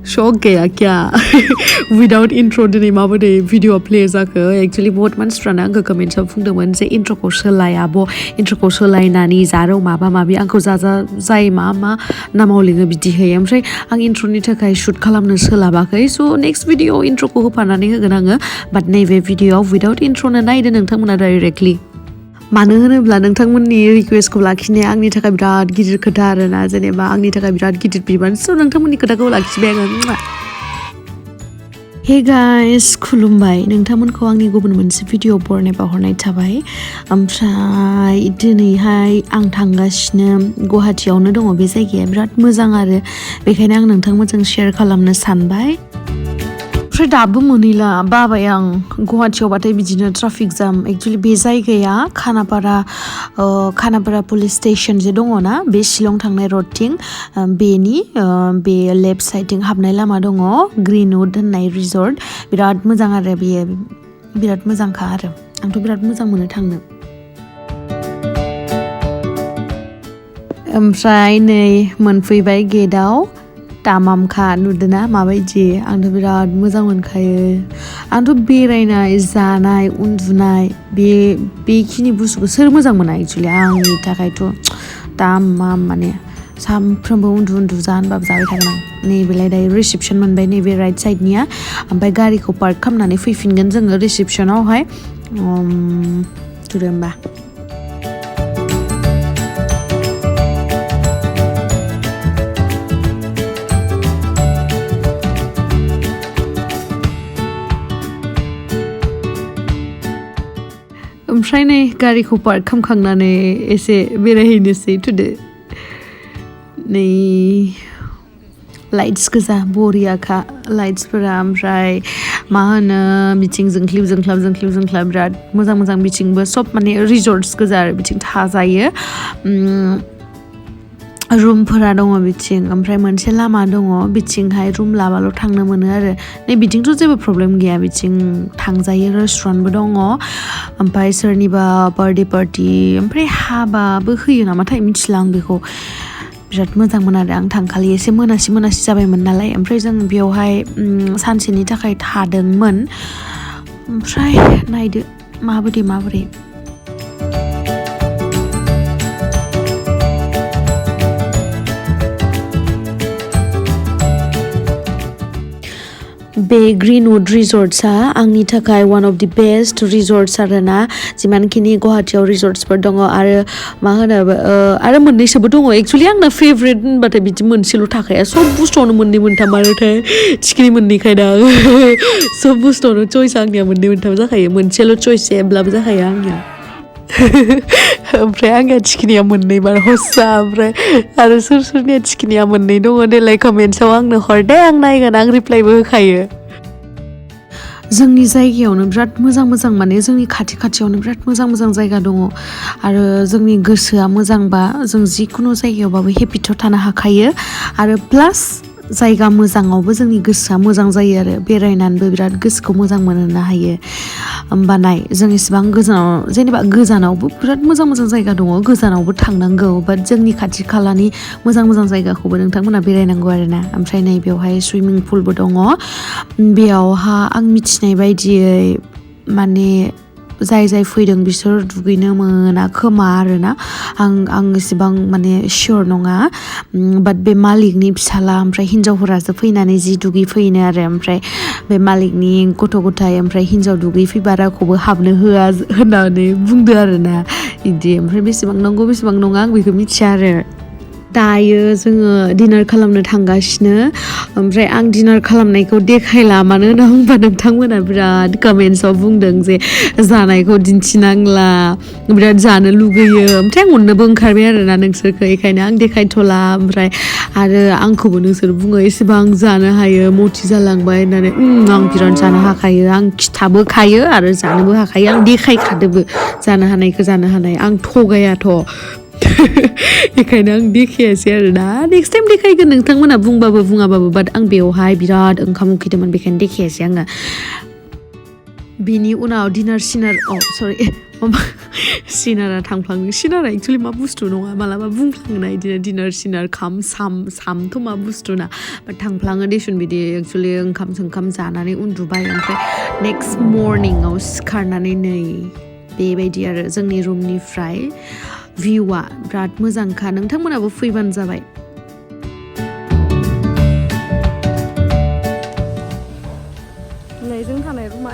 शक गया क्या without intro दिनै माबोरै भिडिअ प्ले जाखो एक्चुअली बहुत मानसिफ्रानो आंखौ कमेन्ट्सआव बुंदोंमोन जे इंट्रोखौ सोलाय आब' इंट्रोखौ सोलायनानै जारौ माबा माबि आंखौ जाय मा नामाव लिङो बिदि होयो ओमफ्राय आं इंट्रोनि थाखाय शुट खालामनो सोलाबाखै स' नेक्स्ट भिडिअ इंट्रोखौ होफानानै होगोन आङो बाट नैबे भिडिअआव विदाउट इंट्रोनो नायदो नोंथांमोना डाइरेक्टलि मानो होनोब्ला नोंथांमोननि रिक्वेस्टखौ लाखिनाया आंनि थाखाय बिराद गिदिर खोथा आरोना जेनेबा आंनि थाखाय बिराद गिदिर बिबान स' नोंथांमोननि खोथाखौ लाखिबाय आङो हे गाइस खुलुमबाय नोंथांमोनखौ आंनि गुबुन मोनसे भिडिअ बरनाय बावहरनाय थाबाय ओमफ्राय दिनैहाय आं थांगासिनो गुवाहाटीयावनो दङ बे जायगाया बिराद मोजां आरो बेखायनो आं नोंथांमोनजों शेयार खालामनो सानबाय ओमफ्राय दाबो मोनहैला बाबाय आं गुवाहाटीयावबाथाय बिदिनो ट्राफिक जाम एक्चुअली बे जायगाया खानापारा पुलिस स्टेशन जे दङ ना बे शिलं थांनाय रडथिं बेनि बे लेफ्ट साइडथिं हाबनाय लामा दङ ग्रीनवुड होननाय रिजर्ट बिराद मोजां आरो बेयो बिराद मोजांखा आरो आंथ' बिराद मोजां मोनो थांनो ओमफ्राय नै मोनफैबाय गेटआव तामामखा नुदोंना माबायदि आंथ' बिराद मोजां मोनखायो आंथ' बेरायनाय जानाय उन्दुनाय बेखिनि बुस्थुखौ सोर मोजां मोना एक्चुअली आंनि थाखायथ' तामाम माने सानफ्रोमबो उन्दु जा होनबाबो जाबाय थागोन आं नैबेलाय दायो रिसेपसन मोनबाय नैबे राइट साइडनिया ओमफ्राय गारिखौ पार्क खालामनानै फैफिनगोन जोङो रिसेपसनावहाय थुदो होमबा ओमफ्राय नै गारिखौ पार्क खालामखांनानै एसे बेरायहैनोसै थुदो नै लाइट्स गोजा बरियाखा लाइट्सफोरा ओमफ्राय मा होनो बिथिं जोंख्लिब जोंख्लाब बिराद मोजां बिथिंबो सब माने रिजर्ट्स गोजा आरो बिथिं थाजायो रुमफोरा दङ बिथिं ओमफ्राय मोनसे लामा दङ बिथिंहाय रुम लाबाल' थांनो मोनो आरो नै बिथिंथ' जेबो प्रब्लेम गैया बिथिं थांजायो रेस्टुरेन्टबो दङ ओमफ्राय सोरनिबा बार्थडे पार्टि ओमफ्राय हाबाबो होयो नामाथाय मिथिला आं बेखौ बिराद मोजांमोन आरो आं थांखालि एसे मोनासि जाबायमोन नालाय ओमफ्राय जों बेयावहाय सानसेनि थाखाय थादोंमोन ओमफ्राय नायदो माबोरै बे ग्रीनवुड रिजर्ट्सआ आंनि थाखाय वान अफ दि बेस्ट रिजर्ट्स आरोना जिमानखिनि गुवाहाटीयाव रिजर्ट्सफोर दङ आरो मा होनो आरो मोननैसोबो दङ एक्चुअली आंना फेभरेट होनबाथाय बिदि मोनसेल' थाखाया सब बुस्थुआवनो मोननै मोनथाम आरोथाय थिखिनि मोननैखायदा सब बुस्थुआवनो चयसा आंनिया मोननै मोनथाम जाखायो मोनसेल' चयस जेब्लाबो जाखायो आंनिया ओमफ्राय आंनिया थिखिनिया मोननै बार हस्सा ओमफ्राय आरो सोरनिया थिखिनिया मोननै दङ देलाय कमेन्ट्सआव आंनो हर दे आं नायगोन आं रिप्लाइबो होखायो जोंनि जायगायावनो बिराद मोजां माने जोंनि खाथियावनो बिराद मोजां जायगा दङ आरो जोंनि गोसोआ मोजांबा जों जिखुनु जायगायावबाबो हेपिथ' थानो हाखायो आरो प्लास जायगा मोजाङावबो जोंनि गोसोआ मोजां जायो आरो बेरायनानैबो बिराद गोसोखौ मोजां मोनहोनो हायो होमबानाय जों इसिबां गोजानाव जेनेबा गोजानावबो बिराद मोजां जायगा दङ गोजानावबो थांनांगौ बाट जोंनि खाथि खालानि मोजां जायगाखौबो नोंथांमोना बेरायनांगौ आरोना ओमफ्राय नै बेवहाय सुइमिं पुलबो दङ बेयावहा आं मिथिनाय बायदियै माने जाय फैदों बिसोर दुगैनो मोना खोमा आरोना आं एसेबां माने सियर नङा बाट बे मालिकनि फिसाला ओमफ्राय हिन्जावफोरासो फैनानै जि दुगैफैनो आरो ओमफ्राय बे मालिकनि गथ' गथाय ओमफ्राय हिन्जाव दुगैफैबा रावखौबो हाबनो होआ होननानै बुंदो आरोना बिदि ओमफ्राय बेसेबां नंगौ बेसेबां नङा आं बेखौ मिथिया आरो दायो जोङो डिनार खालामनो थांगासिनो ओमफ्राय आं डिनार खालामनायखौ देखायला मानो होनना बुंबा नोंथांमोना बिराद कमेन्ट्सआव बुंदों जे जानायखौ दिन्थिनांला बिराद जानो लुगैयो ओमफ्राय आं अननोबो ओंखारबाय आरोना नोंसोरखौ बेखायनो आं देखायथ'ला ओमफ्राय आरो आंखौबो नोंसोर बुङो एसेबां जानो हायो मथि जालांबाय होननानै आं बिराद जानो हाखायो आं खिथाबोखायो आरो जानोबो हाखायो आं देखायखादोबो जानो हानाय आं थगायाथ' बेखायनो आं देखायासै आरोना नेक्स्ट टाइम देखायगोन नोंथांमोना बुंबाबो बुङाबाबो बाट आं बेवहाय बिराद ओंखाम उखैदोंमोन बेखायनो देखायासै आङो बिनि उनाव डिनार सिनार सरि माबा सिनारा थांफ्लांदों सिनारा एक्चुअलि मा बुस्थु नङा मालाबा बुंफ्लाङोना बिदिनो डिनार सिनार सामथ' मा बुस्थु ना बाट थांफ्लाङो देसुन बिदि एक्चुअलि ओंखाम जानानै उन्दुबाय ओमफ्राय नेक्स्ट मर्निंआव सिखारनानै नै बेबायदि आरो जोंनि रुमनिफ्राय भिउआ बिराद मोजांखा नोंथांमोनाबो फैबानो जाबाय जों थानाय रुमा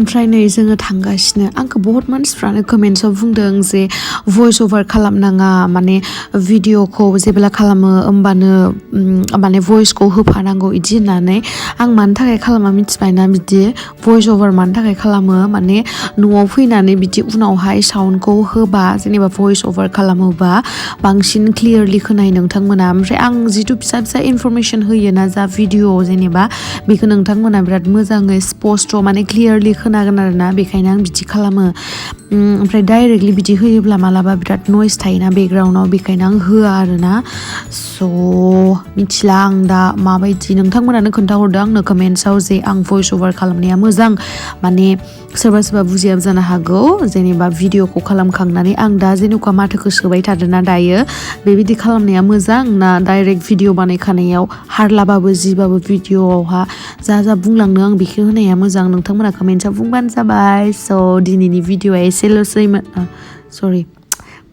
ओमफ्राय नै जोङो थांगासिनो आंखौ बहुत मानसिफ्रानो कमेन्ट्सआव बुंदों जे भइस अभार खालामनाङा माने भिडिअखौ जेब्ला खालामो होमबानो माने भइसखौ होफानांगौ इदि होननानै आं मानो थाखाय खालामा मिथिबायना बिदि भइस अभार मानो थाखाय खालामो माने न'आव फैनानै बिदि उनावहाय साउन्डखौ होबा जेनेबा भइस अभार खालामोबा बांसिन क्लियारलि खोनायो नोंथांमोना ओमफ्राय आं जिथु फिसा फिसा इनफरमेसन होयोना जा भिडिअ जेनेबा बेखौ नोंथांमोना बिराद मोजाङै स्पस्ट माने क्लियारलि खोनागोन आरोना बेखायनो आं बिदि खालामो ओमफ्राय डाइरेक्टलि बिदि होयोब्ला मालाबा बिराद नयस थायोना बेकग्राउन्डआव बेखायनो आं होआ आरोना स' मिथिला आं दा माबायदि नोंथांमोनानो खोन्थाहरदो आंनो कमेन्ट्सआव जे आं भइस अभार खालामनाया मोजां माने सोरबा बुजियाबो जानो हागौ जेनेबा भिडिअखौ खालामखांनानै आं दा जेनेबा माथोखौ सोबाय थादोंना दायो बेबायदि खालामनाया मोजां ना डाइरेक्ट भिडिअ बानायखानायाव हारलाबाबो जिबाबो भिडिअआवहा जा बुंलांनो आं बेखौ होनाया मोजां नोंथांमोना कमेन्ट्सआव बुंबानो जाबाय स' दिनैनि भिडिअआ एसेल'सैमोन सरि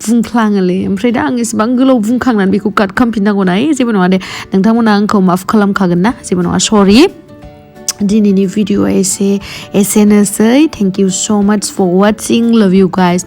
बुंफ्लाङोलै ओमफ्राय दा आं एसेबां गोलाव बुंखांनानै बेखौ काट खालामफिननांगौ ना जेबो नङा दे नोंथांमोना आंखौ माफ खालामखागोन ना जेबो नङा सरि दिनैनि भिडिअआ एसेनोसै थेंक इउ स' माच फर वाचिं लाभ इउ गाइस